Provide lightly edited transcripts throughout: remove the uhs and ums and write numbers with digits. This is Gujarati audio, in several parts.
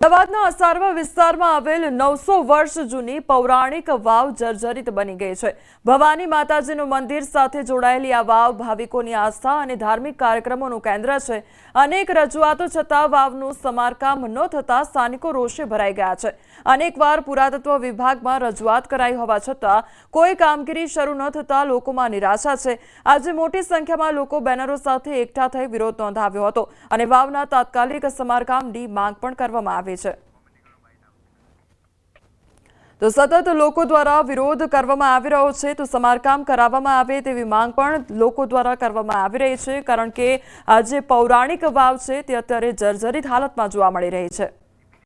અમદાવાદના અસારવા વિસ્તારમાં આવેલ 900 વર્ષ જૂની પૌરાણિક વાવ જર્જરિત બની ગઈ છે। ભવાની માતાજીનું મંદિર સાથે જોડાયેલી આ વાવ ભાવિકોની આસ્થા અને ધાર્મિક કાર્યક્રમોનું કેન્દ્ર છે। અનેક રજૂઆતો છતાં વાવનું સમારકામ ન થતાં સ્થાનિકો રોષે ભરાઈ ગયા છે। અનેકવાર પુરાતત્વ વિભાગમાં રજૂઆત કરાઈ હોવા છતાં કોઈ કામગીરી શરૂ ન થતાં લોકોમાં નિરાશા છે। આજે મોટી સંખ્યામાં લોકો બેનરો સાથે એકઠા થઈ વિરોધ નોંધાવ્યો હતો અને વાવના તાત્કાલિક સમારકામની માંગ પણ કરવામાં આવી છે। તો સતત લોકો દ્વારા વિરોધ કરવામાં આવી રહ્યો છે, તો સમારકામ કરાવવામાં આવે તેવી માંગ પણ લોકો દ્વારા કરવામાં આવી રહી છે, કારણ કે આ જે પૌરાણિક વાવ છે તે અત્યારે જર્જરિત હાલતમાં જોવા મળી રહી છે।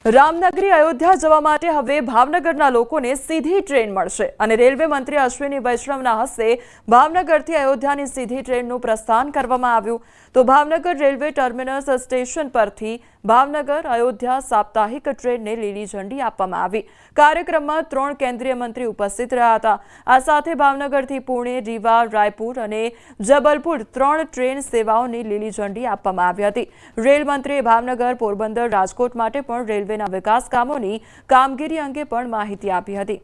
રામનગરી અયોધ્યા જવા માટે હવે ભાવનગરના લોકોને સીધી ટ્રેન મળશે અને રેલવે મંત્રી અશ્વિની વૈષ્ણવના હસ્તે ભાવનગરથી અયોધ્યાની સીધી ટ્રેનનું પ્રસ્થાન કરવામાં આવ્યું। તો ભાવનગર રેલવે ટર્મિનસ સ્ટેશન પરથી ભાવનગર અયોધ્યા સાપ્તાહિક ટ્રેનને લીલી ઝંડી આપવામાં આવી। કાર્યક્રમમાં 3 કેન્દ્રીય મંત્રી ઉપસ્થિત રહ્યા હતા। આ સાથે ભાવનગરથી પુણે, રીવા, રાયપુર અને જબલપુર 3 ટ્રેન સેવાઓની લીલી ઝંડી આપવામાં આવી હતી। રેલ મંત્રીએ ભાવનગર, પોરબંદર, રાજકોટ માટે પણ રેલવેના વિકાસ કામોની કામગીરી અંગે પણ માહિતી આપી હતી।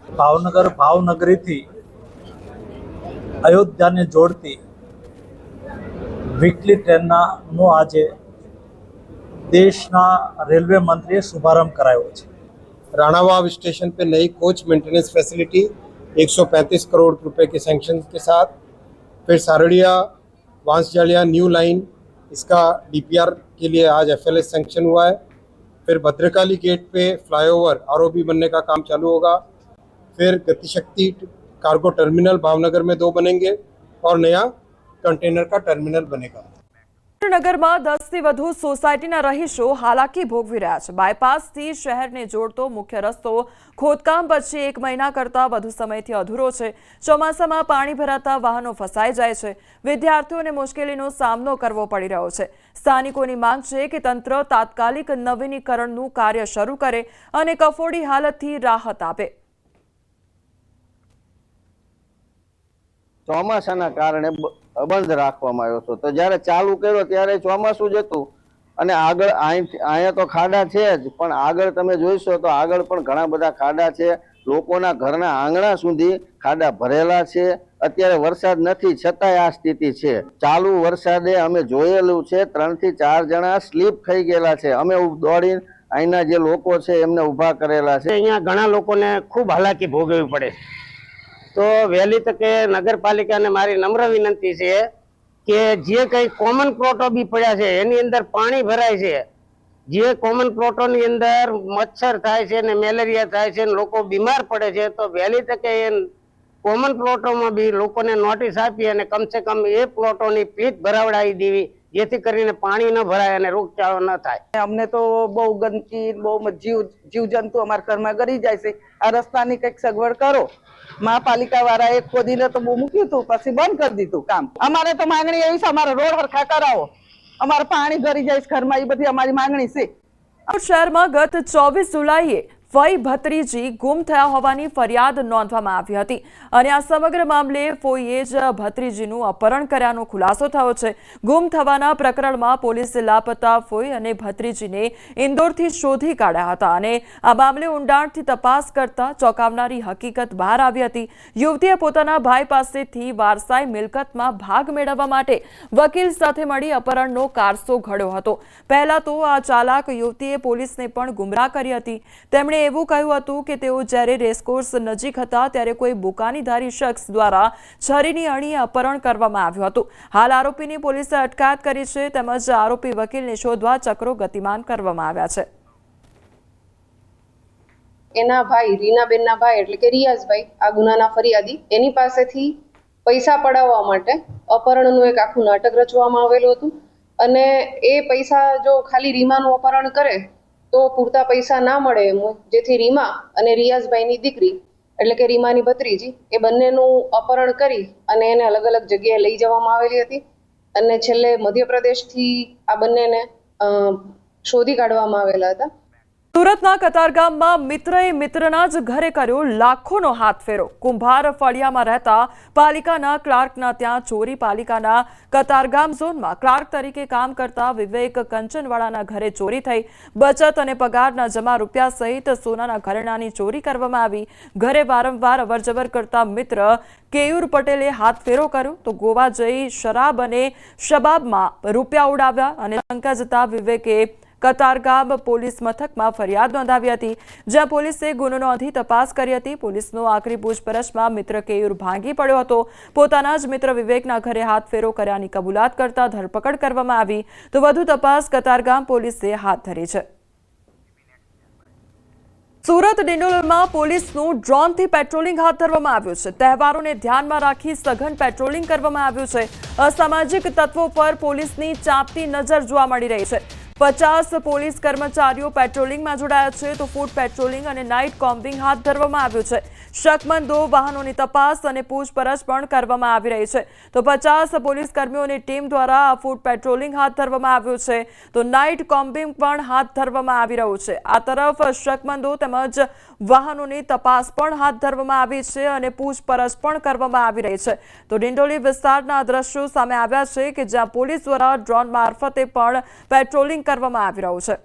ભાવનગર ભાવનગરીથી અયોધ્યાને જોડતી વીકલી ટ્રેનનો આજે દેશના રેलवे मंत्री शुभारंभ कराया है। राणावाव स्टेशन पे नई कोच मेंटेनेंस फैसिलिटी 135 करोड़ रुपए के सैंक्शन के साथ, फिर सारड़िया वांसजालिया न्यू लाइन, इसका डीपीआर के लिए आज एफएलएस सैंक्शन हुआ है। फिर भद्रकाली गेट पे फ्लाईओवर आरओबी बनने का काम चालू होगा। फिर गतिशक्ति कार्गो टर्मिनल भावनगर में 2 बनेंगे और नया कंटेनर का टर्मिनल बनेगा। નગરમાં 10 થી વધુ સોસાયટીના રહીશો હાલાકી ભોગવી રહ્યા છે। બાયપાસથી શહેરને જોડતો મુખ્ય રસ્તો ખોદકામ પછી 1 મહિના કરતાં વધુ સમયથી અધૂરો છે। ચોમાસામાં પાણી ભરાતા વાહનો ફસાઈ જાય છે। વિદ્યાર્થીઓને મુશ્કેલીનો સામનો કરવો પડી રહ્યો છે। સ્થાનિકોની માંગ છે કે તંત્ર તાત્કાલિક નવીનીકરણનું કાર્ય શરૂ કરે અને કફોડી હાલતથી રાહત આપે। ચોમાસાના કારણે બંધ રાખવામાં આવ્યો હતો, તો જ્યારે ચાલુ કર્યો ત્યારે ચોમાસું જ હતું અને આગળ અહીંયા તો ખાડા છે જ, પણ આગળ તમે જોઈશો તો આગળ પણ ઘણા બધા ખાડા છે। લોકોના ઘરના આંગણા સુધી ખાડા ભરેલા છે। અત્યારે વરસાદ નથી છતાંય આ સ્થિતિ છે। ચાલુ વરસાદે અમે જોયેલું છે 3 થી 4 જણા સ્લીપ થઈ ગયેલા છે। અમે દોડીને અહીંના જે લોકો છે એમને ઊભા કરેલા છે। અહીંયા ઘણા લોકોને ખૂબ હાલાકી ભોગવવી પડે। તો વહેલી તકે નગરપાલિકાને મારી નમ્ર વિનંતી છે કે જે કંઈ કોમન પ્લોટો બી પડ્યા છે એની અંદર પાણી ભરાય છે। જે કોમન પ્લોટોની અંદર મચ્છર થાય છે ને મેલેરિયા થાય છે ને લોકો બીમાર પડે છે, તો વહેલી તકે એ કોમન પ્લોટોમાં બી લોકોને નોટિસ આપી અને કમસે કમ એ પ્લોટોની પ્લીટ ભરાવડાવી દેવી, જેથી કરીને પાણી ન ભરાય અને રોગચાળો ન થાય। અમને તો બહુ ગંદકી, બહુ જીવજંતુ અમારા ઘરમાં ગરી જાય છે। આ રસ્તાની કંઈક સગવડ કરો। મહાપાલિકા વાળાએ ખોદીને તો બહુ મૂક્યું હતું, પછી બંધ કરી દીધું કામ। અમારે તો માંગણી એવી છે, અમારે રોડ હરખા કરાવો, અમારે પાણી ભરી જાય છે ઘરમાં, એ બધી અમારી માંગણી છે। શહેરમાં ગત 24 જુલાઈએ ફઈ ભત્રીજી ગુમ થયા હોવાની ફરિયાદ નોંધવામાં આવી હતી અને આ સમગ્ર મામલે ફોઈએ જ ભત્રીજીનું અપહરણ કર્યાનો ખુલાસો થયો છે। ગુમ થવાના પ્રકરણમાં પોલીસે લાપતા ફોઈ અને ભત્રીજીને ઇન્દોરથી શોધી કાઢ્યા હતા અને આ મામલે ઊંડાણથી તપાસ કરતા ચોંકાવનારી હકીકત બહાર આવી હતી। યુવતીએ પોતાના ભાઈ પાસેથી વારસાઈ મિલકતમાં ભાગ મેળવવા માટે વકીલ સાથે મળી અપહરણનો કારસો ઘડ્યો હતો। પહેલા તો આ ચાલાક યુવતીએ પોલીસને પણ ગુમરાહ કરી હતી। તેમણે એવું કહ્યું હતું કે તેઓ જ્યારે રેસકોર્સ નજીક હતા ત્યારે કોઈ બુકાનીધારી શખ્સ દ્વારા છરીની અણીએ અપહરણ કરવામાં આવ્યું હતું। હાલ આરોપીની પોલીસે અટકાયત કરી છે, તેમજ આરોપી વકીલને શોધવા ચક્રો ગતિમાન કરવામાં આવ્યા છે। એના ભાઈ રીનાબેનના ભાઈ એટલે કે રિયાઝભાઈ, આ ગુનાના ફરિયાદી, એની પાસેથી પૈસા પડાવવા માટે અપહરણનું એક આખું નાટક રચવામાં આવેલું હતું અને એ પૈસા જો ખાલી રીમાનું અપહરણ કરે તો પૂરતા પૈસા ના મળે એમ, જેથી રીમા અને રિયાઝભાઈની દીકરી એટલે કે રીમાની ભત્રીજી એ બંનેનું અપહરણ કરી અને એને અલગ અલગ જગ્યાએ લઈ જવામાં આવેલી હતી અને છેલ્લે મધ્યપ્રદેશથી આ બંનેને શોધી કાઢવામાં આવેલા હતા। સુરતના કતારગામમાં મિત્રએ મિત્રના જ ઘરે કર્યો લાખોનો હાથ ફેરો. કુંભાર ફળિયામાં રહેતા પાલિકાના ક્લાર્કના ત્યાં ચોરી. પાલિકાના કતારગામ ઝોનમાં ક્લાર્ક તરીકે કામ કરતા વિવેક કંચનવાળાના ઘરે ચોરી થઈ. બચત અને પગારના જમા રૂપિયા સહિત સોનાના ઘરેણાંની ચોરી કરવામાં આવી. ઘરે વારંવાર અવરજવર કરતા મિત્ર કેયુર પટેલે હાથ ફેરો કર્યો તો ગોવા જઈ શરાબ અને શબાબમાં રૂપિયા ઉડાવ્યા અને શંકા જતા વિવેકે કતારગામ પોલીસ મથકમાં ફરિયાદ નોંધાવી હતી, જ્યાં પોલીસે ગુનો નોંધી તપાસ કરી હતી. પોલીસનો આખરી પૂછપરછમાં મિત્ર કેયુર ભાંગી પડ્યો હતો. પોતાના જ મિત્ર વિવેકના ઘરે હાથ ફેરો કર્યાની કબૂલાત કરતા ધરપકડ કરવામાં આવી તો વધુ તપાસ કતારગામ પોલીસે હાથ ધરી છે. સુરત ડિંડોલીમાં પોલીસનું ડ્રોનથી પેટ્રોલિંગ હાથ ધરવામાં આવ્યું છે. તહેવારોને ધ્યાનમાં રાખી સઘન પેટ્રોલિંગ કરવામાં આવ્યું છે. અસામાજિક તત્વો પર પોલીસની ચાંપતી નજર જોવા મળી રહી છે. 50 પોલીસ કર્મચારીઓ પેટ્રોલિંગમાં જોડાયા છે તો ફૂટ પેટ્રોલિંગ અને નાઇટ કોમ્બિંગ હાથ ધરવામાં આવ્યું છે. શકમંદો વાહનોની તપાસ અને પૂછપરછ પણ કરવામાં આવી રહી છે. તો 50 પોલીસ કર્મીઓની ટીમ દ્વારા આ ફૂટ પેટ્રોલિંગ હાથ ધરવામાં આવ્યું છે તો નાઇટ કોમ્બિંગ પણ હાથ ધરવામાં આવી રહ્યું છે. આ તરફ શકમંદો તેમજ વાહનોની તપાસ પણ હાથ ધરવામાં આવી છે અને પૂછપરછ પણ કરવામાં આવી રહી છે. તો ડિંડોલી વિસ્તારના દ્રશ્યો સામે આવ્યા છે કે જ્યાં પોલીસ દ્વારા ડ્રોન મારફતે પણ પેટ્રોલિંગ કરવામાં આવી રહ્યું છે.